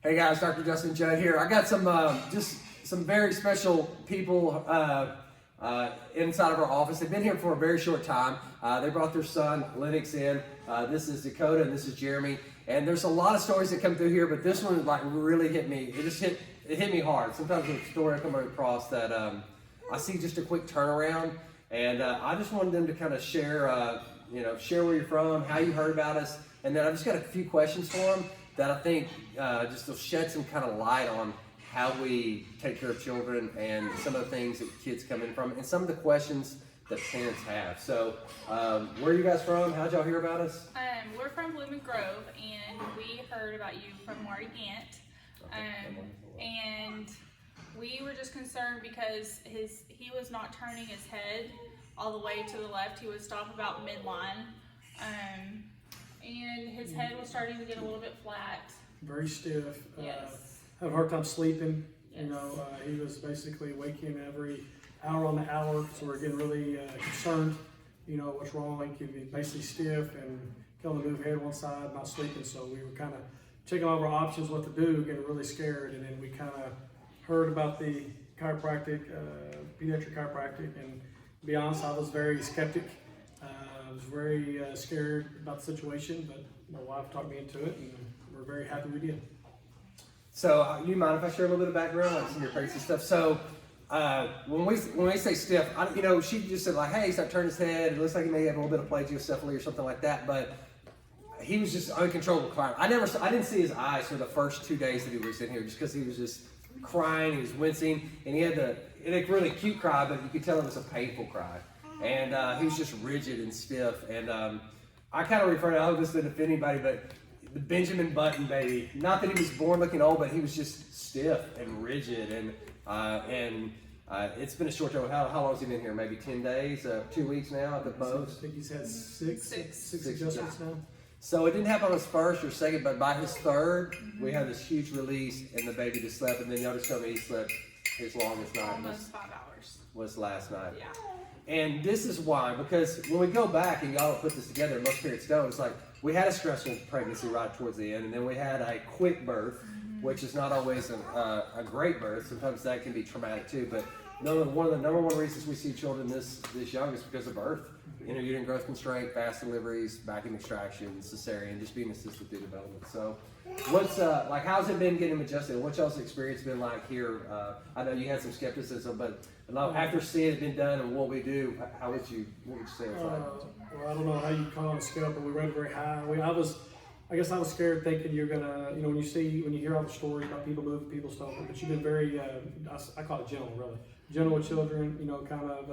Hey guys, Dr. Justin Judd here. I got just some very special people inside of our office. They've been here for a very short time. They brought their son Lennox in. This is Dakota and this is Jeremy. And there's a lot of stories that come through here, but this one like really hit me. It hit me hard. Sometimes the story I come across that I see just a quick turnaround, and I just wanted them to kind of share, share where you're from, how you heard about us, and then I've just got a few questions for them that I think just will shed some kind of light on how we take care of children and some of the things that kids come in from and some of the questions that parents have. So where are you guys from? How'd y'all hear about us? We're from Blooming Grove, and we heard about you from Marty Gant. And we were just concerned because he was not turning his head all the way to the left. He would stop about midline. And his head was starting to get a little bit flat. Very stiff. Yes. Had a hard time sleeping. Yes. You know, he was basically waking every hour on the hour, so we're getting really concerned. You know, what's wrong? He could be basically stiff and can only move head one side, not sleeping. So we were kind of checking over our options, what to do, getting really scared. And then we kind of heard about the chiropractic, pediatric chiropractic, and to be honest, I was very skeptic. I was very scared about the situation, but my wife talked me into it, and we're very happy we did. So you mind if I share a little bit of background, like some of your crazy stuff? So when we say stiff, she just said like, hey, he's not turning his head. It looks like he may have a little bit of plagiocephaly or something like that, but he was just uncontrollable crying. I didn't see his eyes for the first 2 days that he was in here, just because he was just crying, he was wincing, and he had a really cute cry, but you could tell it was a painful cry. And he was just rigid and stiff. And I kind of refer to, I hope this doesn't offend anybody, but the Benjamin Button baby. Not that he was born looking old, but he was just stiff and rigid. And it's been a short time. How long has he been here? Maybe 10 days, 2 weeks now at the most? I think he's had six adjustments now. So it didn't happen on his first or second, but by his third, we had this huge release, and the baby just slept. And then y'all just told me he slept his longest night. Almost 5 hours. Was last night. Yeah. And this is why, because when we go back and y'all put this together, most parents don't, it's like we had a stressful pregnancy right towards the end, and then we had a quick birth, which is not always a great birth. Sometimes that can be traumatic too, but one of the number one reasons we see children this young is because of birth. Uterine growth constraint, fast deliveries, vacuum extraction, cesarean, just being assisted through development. So what's how's it been getting him adjusted? What's y'all's experience been like here? I know you had some skepticism, but after seeing it been done and what we do, what would you say it's like? Well, I don't know how you call it a scale, but we rated very high. I guess I was scared thinking you're gonna, when you hear all the stories about people moving, people stopping, but you've been very, I call it gentle, really. Gentle with children, kind of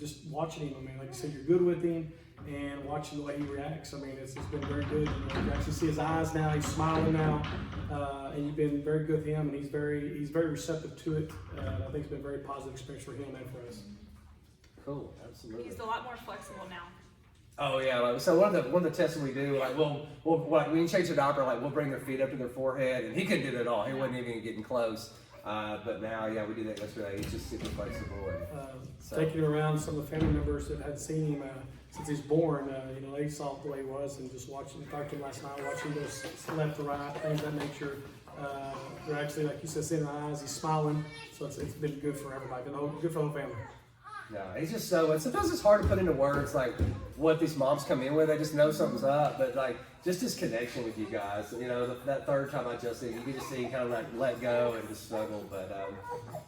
just watching him. I mean, like you said, you're good with him and watching the way he reacts. I mean, it's been very good. You actually see his eyes now, he's smiling now, and you've been very good with him, and he's very receptive to it. I think it's been a very positive experience for him and for us. Cool, absolutely. He's a lot more flexible now. Oh yeah, so one of the tests we do, like when you change the diaper, like we'll bring their feet up to their forehead, and he couldn't do that at all. He wasn't even getting close. But now, yeah, we do that yesterday. He's just super flexible. And, taking around some of the family members that had seen him since he's born, they saw the way he was, and just watching, talked to him last night, watching him go left to right, things of that nature. They're actually, like you said, seeing the eyes, he's smiling, so it's been good for everybody, good for the whole family. No, he's just and sometimes it's hard to put into words like what these moms come in with. They just know something's up, but like just his connection with you guys. That third time I just you can just see kind of like let go and just struggle. But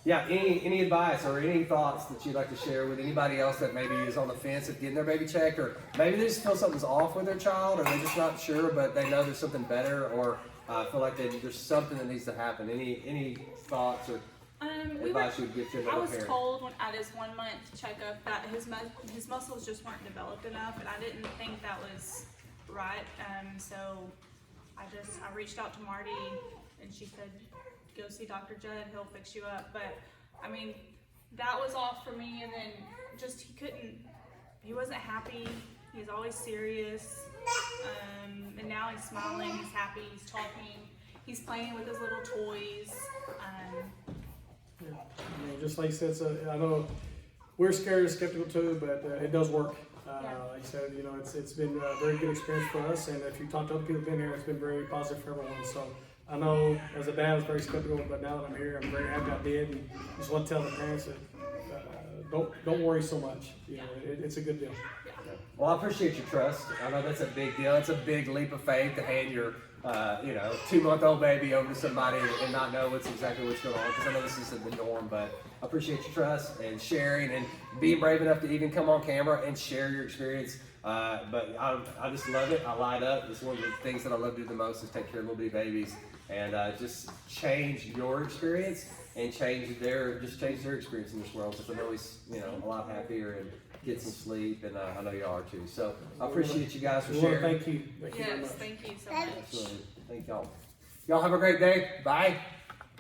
yeah, any advice or any thoughts that you'd like to share with anybody else that maybe is on the fence of getting their baby checked, or maybe they just feel something's off with their child, or they're just not sure, but they know there's something better, or feel like there's something that needs to happen. Any thoughts or advice you'd give to another parent? I was told at his 1 month checkup that his muscles just weren't developed enough, and I didn't think that was right. So I reached out to Marty, and she said, "Go see Dr. Judd. He'll fix you up." But I mean, that was off for me. And then just he wasn't happy. He's always serious. And now he's smiling. He's happy. He's talking. He's playing with his little toys. Just like you said, I know we're scared and skeptical too, but it does work. Like I said, it's been a very good experience for us, and if you talk to other people who've been here, it's been very positive for everyone. So I know as a dad I was very skeptical, but now that I'm here, I'm very happy I did, and just want to tell the parents that don't worry so much. You know, it's a good deal. Well, I appreciate your trust. I know that's a big deal. It's a big leap of faith to hand your, 2-month-old baby over to somebody and not know exactly what's going on. Because I know this isn't the norm, but I appreciate your trust and sharing and being brave enough to even come on camera and share your experience. But I just love it. I light up. It's one of the things that I love to do the most is take care of little bitty babies and just change your experience and change their experience in this world. Because I know he's a lot happier and get some sleep, and I know you are too. So I appreciate you guys for sharing. Thank you. Thank you very Yes, much. thank you so much. Absolutely. Thank y'all. Y'all have a great day. Bye.